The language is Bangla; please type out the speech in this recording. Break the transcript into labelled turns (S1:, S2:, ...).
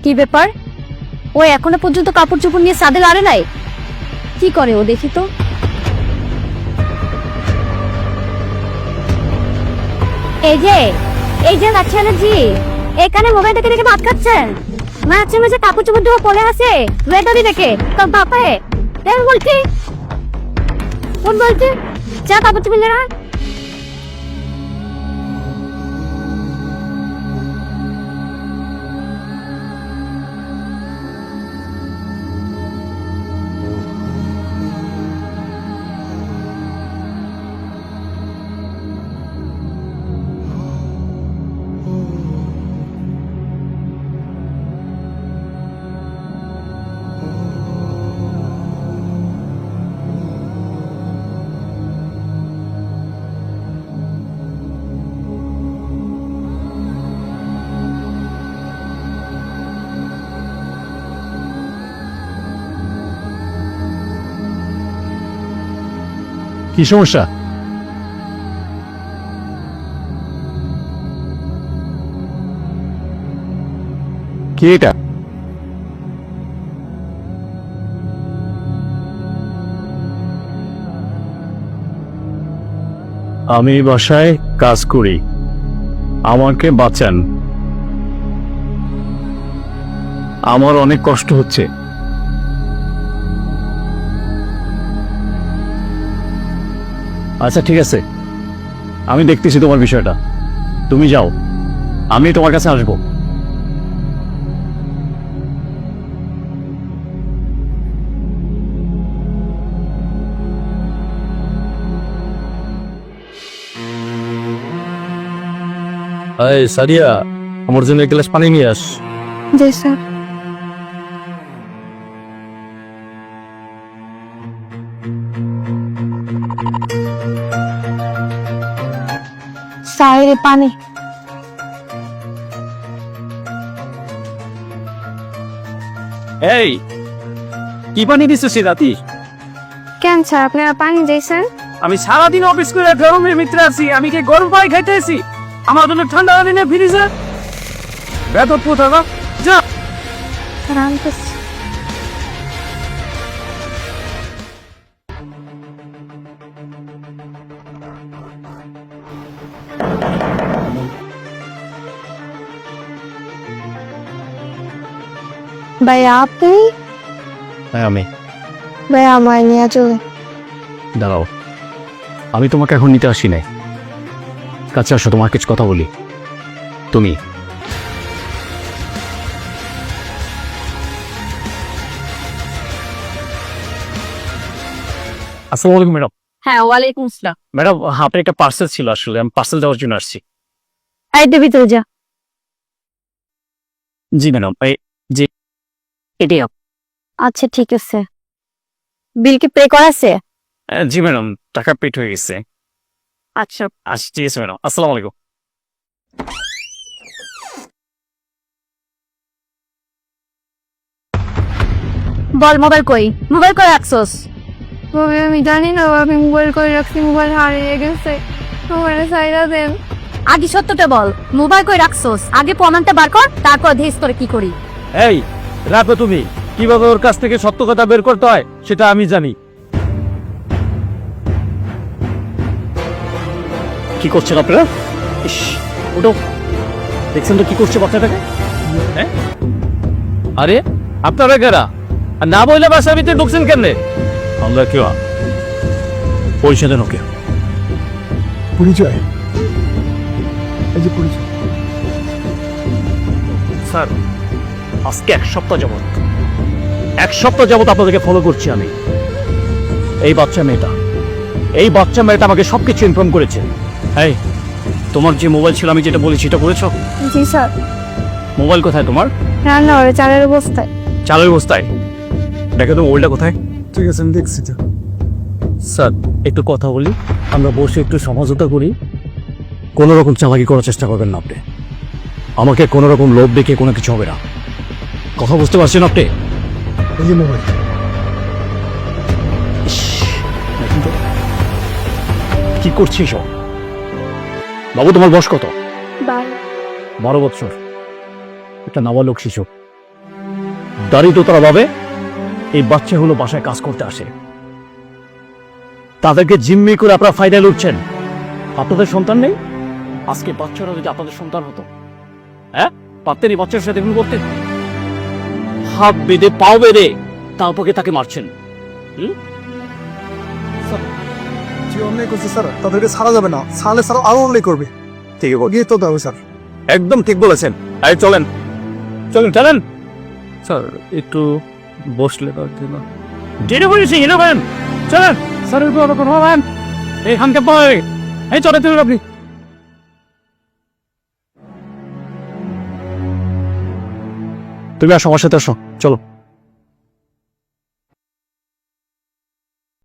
S1: কি ব্যাপার? ও এখনো পর্যন্ত কাপড় চোপড় নিয়ে ছাদে লাড়ে নাই? কি করে ও দেখি তো। এই যে বাচ্চাজি, এখানে মোবাইল দেখে দেখে ভাত খাচ্ছেন? মাঝে মাঝে কাপড় চোপড় ধোয়া পড়ে আছে, ওয়েটারি দেখে তোর বাপে বলছি কোন বলছে যা কাপড় চোপড় না।
S2: কি সমস্যা? কি এটা? আমি বাসায় কাজ করি, আমাকে বাঁচান। আমার অনেক কষ্ট হচ্ছে। আচ্ছা ঠিক আছে, আমি দেখতেছি তোমার বিষয়টা। তুমি যাও, আমি তোমার কাছে আসবো। এই সাদিয়া, আমার জন্য এক গ্লাস পানি নিয়ে আস।
S1: জি স্যার। সাইরে পানি।
S2: এই কি পানি দিচ্ছিস রাতি?
S1: কেন স্যার আপনারা পানি দিয়েছেন?
S3: আমি সারাদিন অফিস করে গরমের ভিতরে আছি, আমি কি গরম পানি খাইতে আছি? আমার জন্য ঠান্ডা পানি না ফ্রিজে বেতন কোথাও যা।
S1: ভাইয়া আপনি?
S2: হ্যাঁ আমি।
S1: ভাইয়া আমায় নিয়ে চলে।
S2: দাঁড়াও, আমি তোমাকে এখন নিতে আসি নাই। কাছে আসো, তোমার কিছু কথা বলি। তুমি আসসালামু আলাইকুম ম্যাডাম।
S1: হ্যাঁ ওয়ালাইকুম আসসালাম।
S2: ম্যাডাম, আপনার একটা পার্সেল ছিল, আসলে আমি পার্সেল দেওয়ার জন্য আসছি।
S1: এই দে ভিতরে যা।
S2: জি ম্যাডাম, এই জি
S1: এটাই। আচ্ছা ঠিক আছে। বিল কি পে করা আছে?
S2: জি ম্যাডাম, টাকা পেড হয়ে গেছে।
S1: আচ্ছা
S2: আচ্ছা ঠিক আছে ম্যাডাম, আসসালামু আলাইকুম।
S1: বল মোবাইল কই? মোবাইল কই রাখছস?
S4: আমি জানি না, আমি মোবাইল করে রাখছি, মোবাইল হারিয়ে গেছে, মোবাইল সাইরা দেন।
S1: আগে সত্যটা বল, মোবাইল কই রাখছস? আগে প্রমাণটা বার কর, তারপর দেশ করে কি করি।
S3: এই রাখো, তুমি কিভাবে ওর কাছ থেকে সত্য কথা বের করতে হয় সেটা আমি জানি।
S2: কি করছেন আপনারা? ইস, ওটো দেখছেন তো কি করছে বাচ্চাটাকে?
S3: হ্যাঁ আরে আপনারা কারা? আর না বললে বাসার ভিতরে ঢুকছেন কেমনে?
S2: আমরা কেউ পয়সা দেন ওকে।
S5: পরিচয়, এই যে পরিচয়।
S2: স্যার, আজকে এক সপ্তাহ যাবত আপনাদেরকে ফলো করছি আমি। এই বাচ্চা মেয়েটা আমাকে সবকিছু ইনফর্ম করেছে। এই তোমার যে মোবাইল ছিল, আমি যেটা বলেছি সেটা করেছো?
S4: জি স্যার।
S2: মোবাইল কোথায় তোমার?
S4: রান্না করে চালের অবস্থায়।
S2: চালের বস্তায়। দেখো তো মোবাইলটা কোথায়?
S5: ঠিক আছে, আমি দেখছি তো।
S2: স্যার একটু কথা বলি, আমরা বসে একটু সমঝোতা করি। কোনো রকম চালাকি করার চেষ্টা করবেন না আপনি। আমাকে কোনো রকম লোভ দেখে কোনো কিছু হবে না। কথা বুঝতে পারছেন আপনি?
S5: এই যে মোবাইল।
S2: কি করছিস বাবু? তোমার বয়স কত?
S4: 12।
S2: 12 বছর। একটা নাবালক শিশু, তারই তো তারা ভাবে এই বাচ্চাগুলো বাসায় কাজ করতে আসে, তাদেরকে জিম্মি করে আপনারা ফায়দায় লুটছেন। আপনাদের সন্তান নেই? আজকে বাচ্চারা যদি আপনাদের সন্তান হতো, হ্যাঁ পারতেন এই বাচ্চার সাথে এগুলো করতে? হাত বেঁধে পাও বেঁধে তারপরে তাকে মারছেন।
S5: যে অন্যায় করছে স্যার তাদেরকে ছাড়া যাবে না, ছাড়লে স্যার আরো অন্যায় করবে।
S2: ঠিক আছে,
S5: গিয়ে তো দেবে স্যার।
S2: একদম ঠিক বলেছেন। এই চলেন চলেন চলেন। স্যার একটু বসলে না?
S3: যেটা বলেছি এনে করেন, চলেন স্যারের কোনো হবেন এই খানকে পাই এই চলে তুলেন আপনি।
S2: তুমি আর আমার সাথে আসো, চলো।